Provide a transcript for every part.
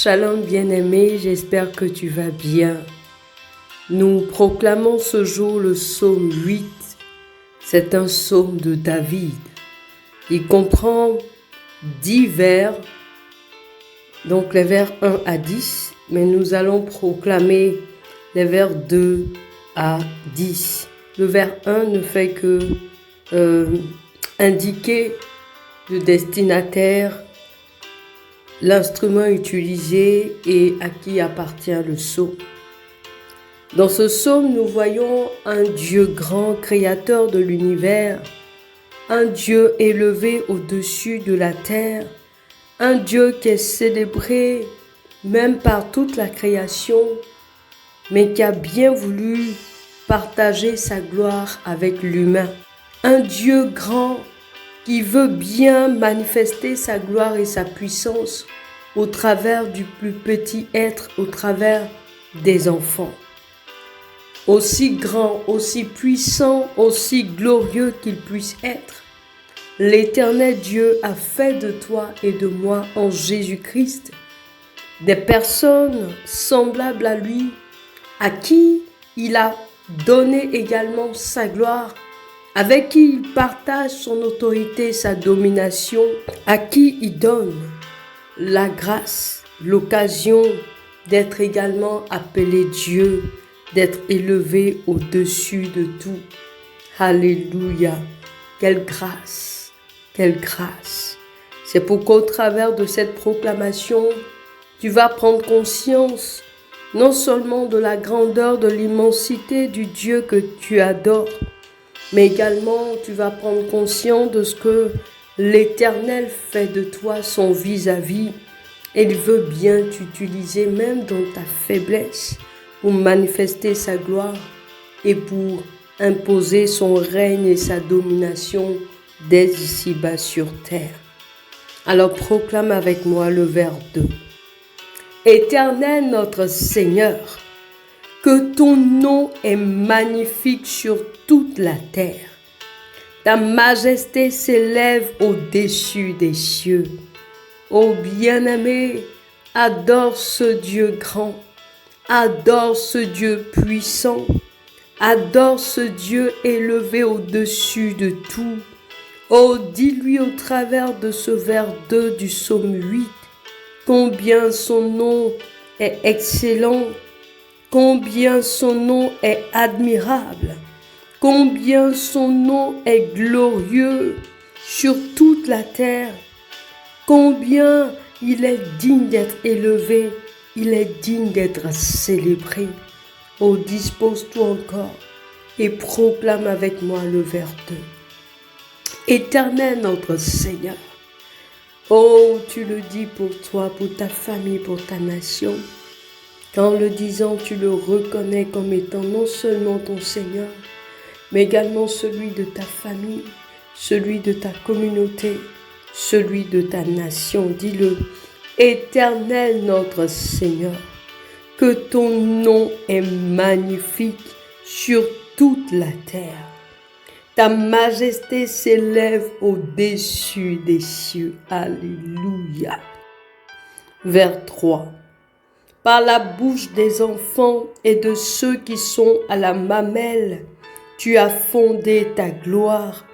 Shalom bien-aimé, j'espère que tu vas bien. Nous proclamons ce jour le psaume 8. C'est un psaume de David. Il comprend 10 vers, donc les vers 1 à 10, mais nous allons proclamer les vers 2 à 10. Le vers 1 ne fait que indiquer le destinataire, l'instrument utilisé et à qui appartient le psaume. Dans ce psaume, nous voyons un Dieu grand, créateur de l'univers, un Dieu élevé au-dessus de la terre, un Dieu qui est célébré même par toute la création, mais qui a bien voulu partager sa gloire avec l'humain. Un Dieu grand qui veut bien manifester sa gloire et sa puissance au travers du plus petit être, au travers des enfants. Aussi grand, aussi puissant, aussi glorieux qu'il puisse être, l'Éternel Dieu a fait de toi et de moi en Jésus-Christ des personnes semblables à lui, à qui il a donné également sa gloire, avec qui il partage son autorité, sa domination, à qui il donne la grâce, l'occasion d'être également appelé Dieu, d'être élevé au-dessus de tout. Alléluia! Quelle grâce! Quelle grâce! C'est pourquoi au travers de cette proclamation, tu vas prendre conscience non seulement de la grandeur, de l'immensité du Dieu que tu adores, mais également tu vas prendre conscience de ce que l'Éternel fait de toi son vis-à-vis. Il veut bien t'utiliser même dans ta faiblesse pour manifester sa gloire et pour imposer son règne et sa domination dès ici-bas sur terre. Alors proclame avec moi le vers 2. Éternel notre Seigneur, que ton nom est magnifique sur toute la terre. Ta majesté s'élève au-dessus des cieux. Ô bien-aimé, adore ce Dieu grand, adore ce Dieu puissant, adore ce Dieu élevé au-dessus de tout. Oh, dis-lui au travers de ce vers 2 du psaume 8, combien son nom est excellent, combien son nom est admirable, combien son nom est glorieux sur toute la terre, combien il est digne d'être élevé, il est digne d'être célébré. Oh, dispose-toi encore et proclame avec moi le vers 2. Éternel notre Seigneur, oh, tu le dis pour toi, pour ta famille, pour ta nation. Qu'en le disant, tu le reconnais comme étant non seulement ton Seigneur, mais également celui de ta famille, celui de ta communauté, celui de ta nation. Dis-le, Éternel notre Seigneur, que ton nom est magnifique sur toute la terre. Ta majesté s'élève au-dessus des cieux. Alléluia. Vers 3. Par la bouche des enfants et de ceux qui sont à la mamelle, tu as fondé ta gloire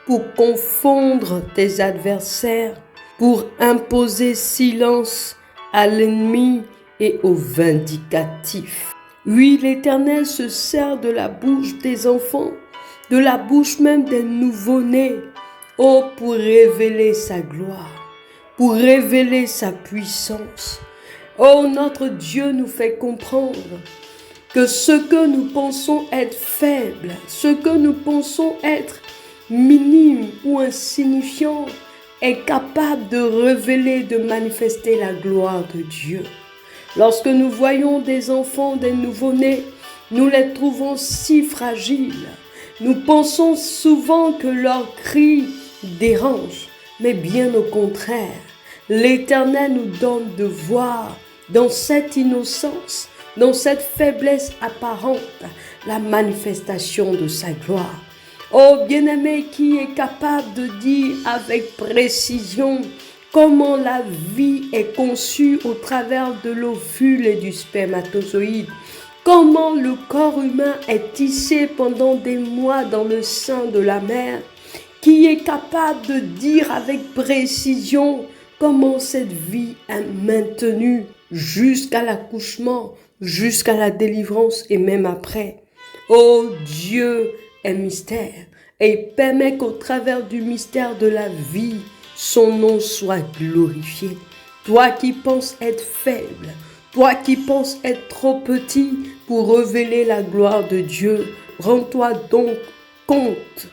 pour confondre tes adversaires, pour imposer silence à l'ennemi et au vindicatif. Oui, l'Éternel se sert de la bouche des enfants, de la bouche même des nouveau-nés, oh, pour révéler sa gloire, pour révéler sa puissance. Oh, notre Dieu nous fait comprendre que ce que nous pensons être faible, ce que nous pensons être minime ou insignifiant, est capable de révéler, de manifester la gloire de Dieu. Lorsque nous voyons des enfants, des nouveau-nés, nous les trouvons si fragiles. Nous pensons souvent que leurs cris dérangent, mais bien au contraire, l'Éternel nous donne de voir dans cette innocence, dans cette faiblesse apparente, la manifestation de sa gloire. Oh bien-aimé, qui est capable de dire avec précision comment la vie est conçue au travers de l'ovule et du spermatozoïde. Comment le corps humain est tissé pendant des mois dans le sein de la mère, qui est capable de dire avec précision comment cette vie est maintenue jusqu'à l'accouchement, jusqu'à la délivrance et même après. Oh, Dieu est mystère et il permet qu'au travers du mystère de la vie, son nom soit glorifié. Toi qui penses être faible, toi qui penses être trop petit pour révéler la gloire de Dieu, rends-toi donc compte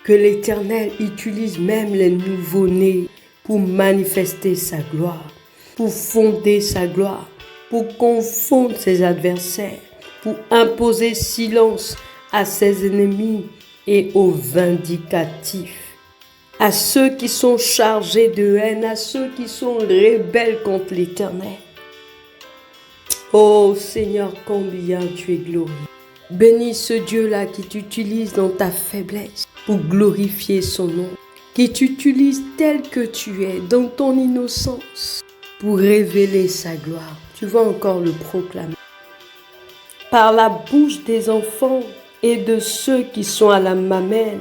que l'Éternel utilise même les nouveau-nés pour manifester sa gloire, pour fonder sa gloire, pour confondre ses adversaires, pour imposer silence à ses ennemis et aux vindicatifs, à ceux qui sont chargés de haine, à ceux qui sont rebelles contre l'Éternel. Oh Seigneur, combien tu es glorieux. Bénis ce Dieu-là qui t'utilise dans ta faiblesse pour glorifier son nom, qui t'utilise tel que tu es dans ton innocence pour révéler sa gloire. Tu vas encore le proclamer. Par la bouche des enfants et de ceux qui sont à la mamelle,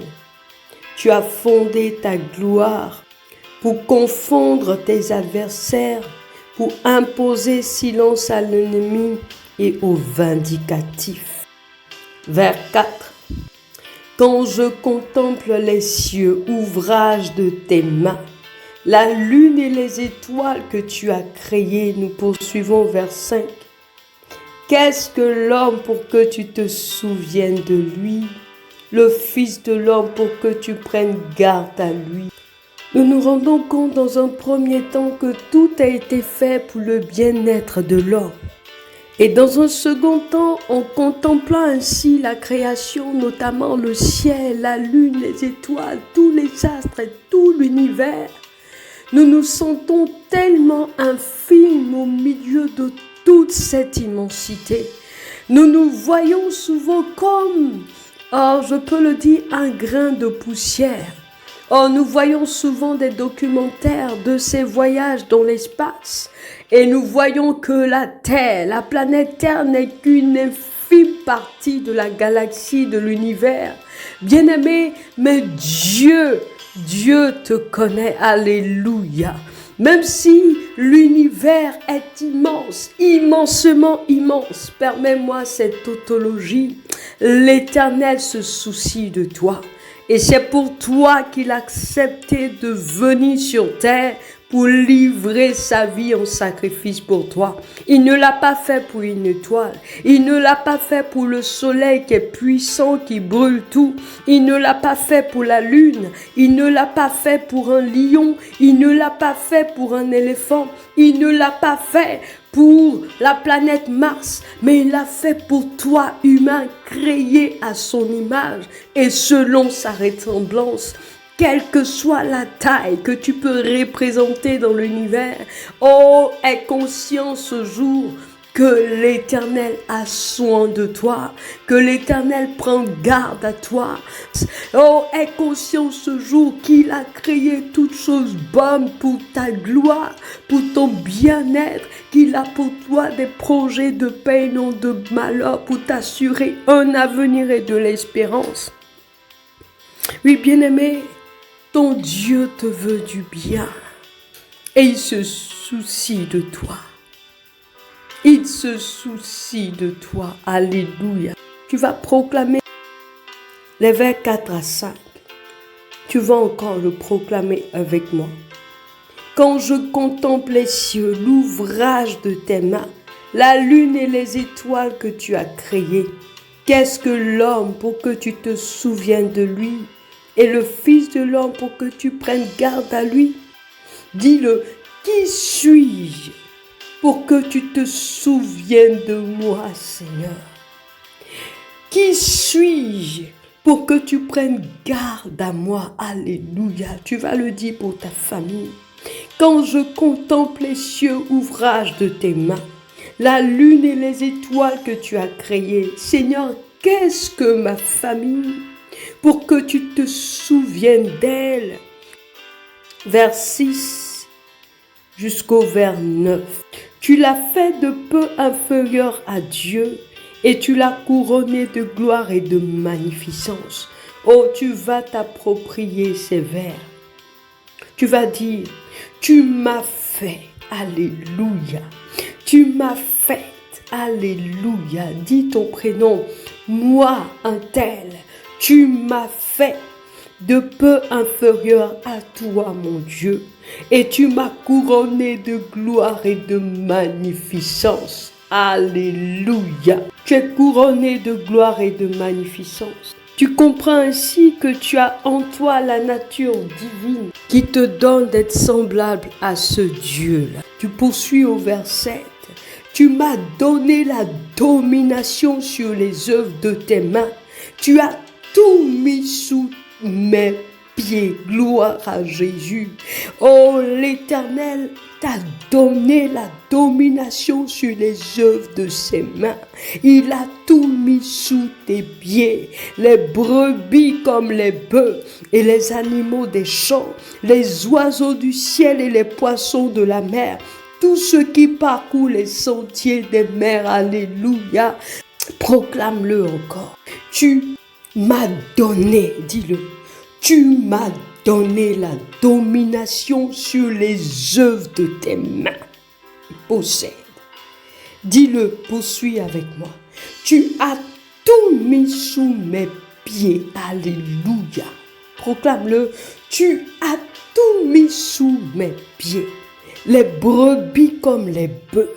tu as fondé ta gloire pour confondre tes adversaires, pour imposer silence à l'ennemi et aux vindicatifs. Vers 4. Quand je contemple les cieux, ouvrage de tes mains, la lune et les étoiles que tu as créées, nous poursuivons vers 5. Qu'est-ce que l'homme pour que tu te souviennes de lui, le Fils de l'homme pour que tu prennes garde à lui? Nous nous rendons compte dans un premier temps que tout a été fait pour le bien-être de l'homme. Et dans un second temps, en contemplant ainsi la création, notamment le ciel, la lune, les étoiles, tous les astres et tout l'univers, nous nous sentons tellement infimes au milieu de toute cette immensité. Nous nous voyons souvent comme, je peux le dire, un grain de poussière. Nous voyons souvent des documentaires de ces voyages dans l'espace et nous voyons que la Terre, la planète Terre n'est qu'une infime partie de la galaxie, de l'univers. Bien-aimé, mais Dieu te connaît, alléluia. Même si l'univers est immense, immensement immense, permets-moi cette tautologie, l'Éternel se soucie de toi. Et c'est pour toi qu'il a accepté de venir sur terre pour livrer sa vie en sacrifice pour toi. Il ne l'a pas fait pour une étoile. Il ne l'a pas fait pour le soleil qui est puissant, qui brûle tout. Il ne l'a pas fait pour la lune. Il ne l'a pas fait pour un lion. Il ne l'a pas fait pour un éléphant. Il ne l'a pas fait pour la planète Mars, mais il l'a fait pour toi, humain, créé à son image et selon sa ressemblance. Quelle que soit la taille que tu peux représenter dans l'univers, aie conscience ce jour que l'Éternel a soin de toi, que l'Éternel prend garde à toi. Aie conscience ce jour qu'il a créé toutes choses bonnes pour ta gloire, pour ton bien-être, qu'il a pour toi des projets de paix, non de malheur, pour t'assurer un avenir et de l'espérance. Oui, bien-aimé, ton Dieu te veut du bien et il se soucie de toi. Il se soucie de toi. Alléluia. Tu vas proclamer les vers 4 à 5. Tu vas encore le proclamer avec moi. Quand je contemple les cieux, l'ouvrage de tes mains, la lune et les étoiles que tu as créées, qu'est-ce que l'homme pour que tu te souviennes de lui et le Fils de l'homme pour que tu prennes garde à lui? Dis-le, qui suis-je pour que tu te souviennes de moi, Seigneur? Qui suis-je pour que tu prennes garde à moi? Alléluia. Tu vas le dire pour ta famille. Quand je contemple les cieux, ouvrage de tes mains, la lune et les étoiles que tu as créées, Seigneur, qu'est-ce que ma famille pour que tu te souviennes d'elle? Vers 6. jusqu'au vers 9. Tu l'as fait de peu inférieur à Dieu et tu l'as couronné de gloire et de magnificence. Oh, tu vas t'approprier ces vers. Tu vas dire, tu m'as fait, alléluia. Tu m'as fait, alléluia. Dis ton prénom, moi un tel, tu m'as fait de peu inférieur à toi, mon Dieu, et tu m'as couronné de gloire et de magnificence. Alléluia. Tu es couronné de gloire et de magnificence. Tu comprends ainsi que tu as en toi la nature divine qui te donne d'être semblable à ce Dieu-là. Tu poursuis au verset. Tu m'as donné la domination sur les œuvres de tes mains. Tu as tout mis sous mes pieds. Gloire à Jésus. Oh, l'Éternel t'a donné la domination sur les œuvres de ses mains. Il a tout mis sous tes pieds. Les brebis comme les bœufs et les animaux des champs, les oiseaux du ciel et les poissons de la mer. Tout ce qui parcourt les sentiers des mers, alléluia, proclame-le encore. Tu m'as donné, dis-le, tu m'as donné la domination sur les œuvres de tes mains. Possède. Dis-le, poursuis avec moi. Tu as tout mis sous mes pieds, alléluia. Proclame-le, tu as tout mis sous mes pieds. Les brebis comme les bœufs.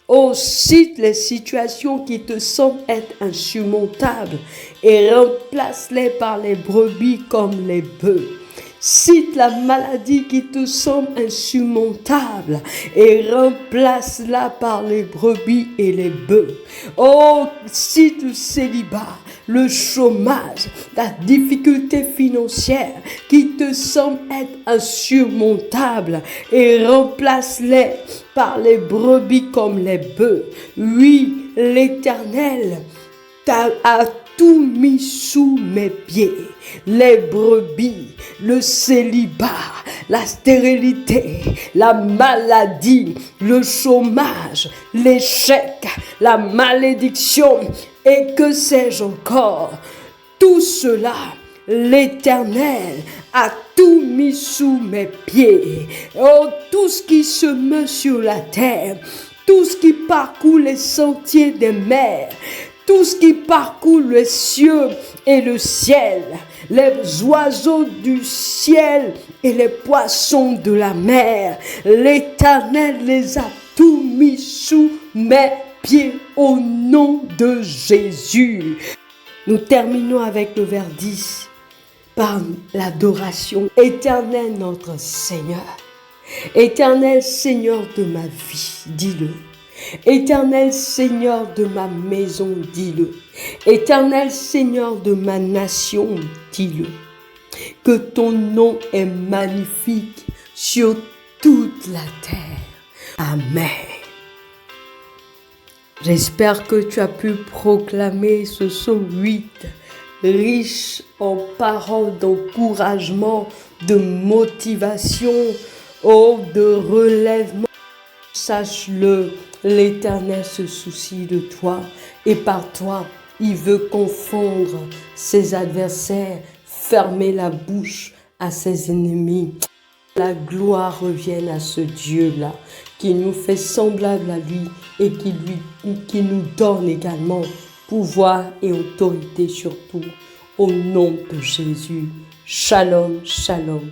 Oh, cite les situations qui te semblent être insurmontables et remplace-les par les brebis comme les bœufs. Cite la maladie qui te semble insurmontable et remplace-la par les brebis et les bœufs. Oh, cite le célibat, le chômage, la difficulté financière qui te semble être insurmontable et remplace-les par les brebis comme les bœufs. Oui, l'Éternel a tout mis sous mes pieds. Les brebis, le célibat, la stérilité, la maladie, le chômage, l'échec, la malédiction et que sais-je encore. Tout cela, l'Éternel a tout mis sous mes pieds. Oh, tout ce qui se meut sur la terre, tout ce qui parcourt les sentiers des mers, tout ce qui parcourt les cieux et le ciel, les oiseaux du ciel et les poissons de la mer, l'Éternel les a tous mis sous mes pieds au nom de Jésus. Nous terminons avec le vers 10 par l'adoration. Éternel notre Seigneur, Éternel Seigneur de ma vie, dis-le. Éternel Seigneur de ma maison, dis-le. Éternel Seigneur de ma nation, dis-le. Que ton nom est magnifique sur toute la terre. Amen. J'espère que tu as pu proclamer ce psaume 8, riche en paroles d'encouragement, de motivation, de relèvement. Sache-le, l'Éternel se soucie de toi et par toi, il veut confondre ses adversaires, fermer la bouche à ses ennemis. La gloire revienne à ce Dieu-là qui nous fait semblable à lui et qui nous donne également pouvoir et autorité sur tout. Au nom de Jésus. Shalom, shalom.